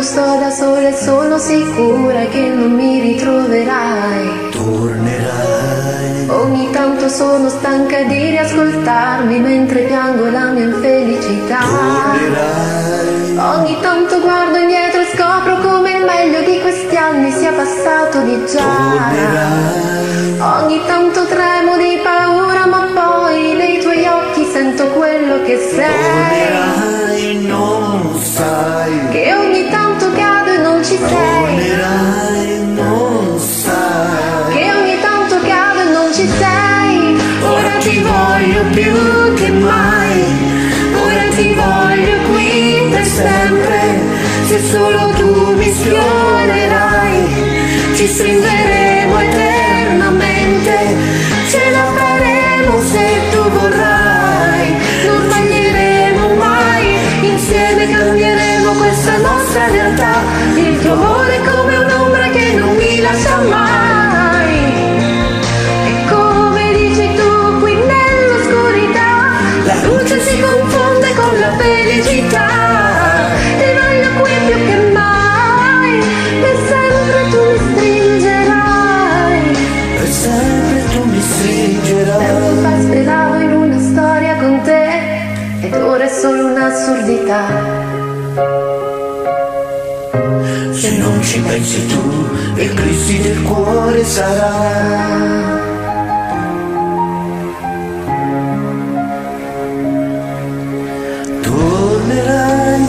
tanto sto da sola e sono sicura che non mi ritroverai. Tornerai. Ogni tanto sono stanca di riascoltarmi mentre piango la mia infelicità. Tornerai. Ogni tanto guardo indietro e scopro come il meglio di questi anni sia passato di già. Tornerai. Ogni tanto tremo di paura, ma poi nei tuoi occhi sento quello che sei. Tornerai, non sai. Che ogni tanto cado e non ci sei. Tornerai, non sai. Che ogni tanto cado e non ci sei. Ora ti voglio più che mai. Ora ti voglio qui per sempre. Se solo tu mi sfiorerai, ci stringeremo eternamente. Ce la faremo se tu vorrai. Non sbaglieremo mai. Insieme cambieremo questa nostra realtà. Il tuo amore è come un'ombra che non mi lascia mai. E come dici tu qui nell'oscurità, La luce si confonde con la felicità. ti voglio qui più che mai. Per sempre tu mi stringerai. Per sempre tu mi stringerai. Tempo fa speravo in una storia con te ed ora è solo un'assurdità. Se non ci pensi tu, l'eclissi del cuore sarà. Tornerai.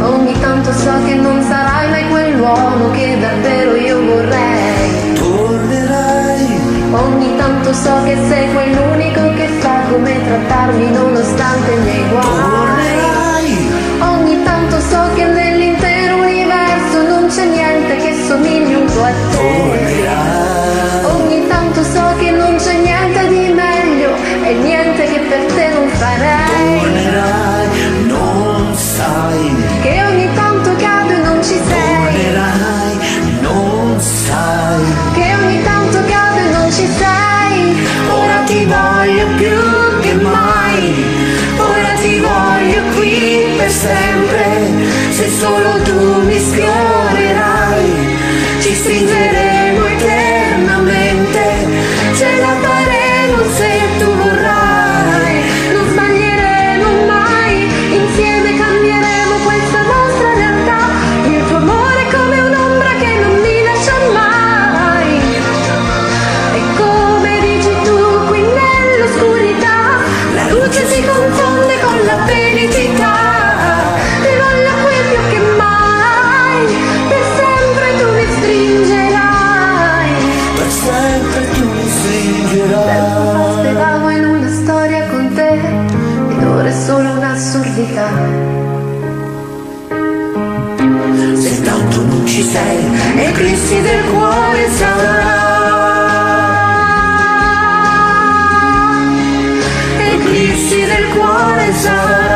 Ogni tanto so che non sarai mai quell'uomo che davvero io vorrei. Tornerai. Ogni tanto so che sei quell'unico che sa come trattarmi nonostante i miei guai. Tornerai. Ogni tanto so che nell'intero universo non c'è niente che somigli un po' a te. Tornerai. Ogni tanto so che non c'è niente di meglio e niente che per te non farei. Tornerai, non sai. Che ogni tanto cado e non ci sei. Tornerai, non sai. Che ogni tanto cado e non ci sei. Ora ti voglio più che mai. Ora ti voglio qui per sempre. Se solo tu mi sfiorerai, ci stringeremo eternamente. Ce la faremo se tu vorrai. Non sbaglieremo mai. Insieme cambieremo questa nostra realtà. Il tuo amore è come un'ombra che non mi lascia mai. E come dici tu qui nell'oscurità, La luce si confonde con la felicità. ti voglio qui più che mai. Per sempre tu mi stringerai. Per sempre tu mi Tempo fa stringerai. speravo in una storia con te ed ora è solo un'assurdità. Se tanto non ci sei, eclissi del cuore sarà. Eclissi del cuore sarà.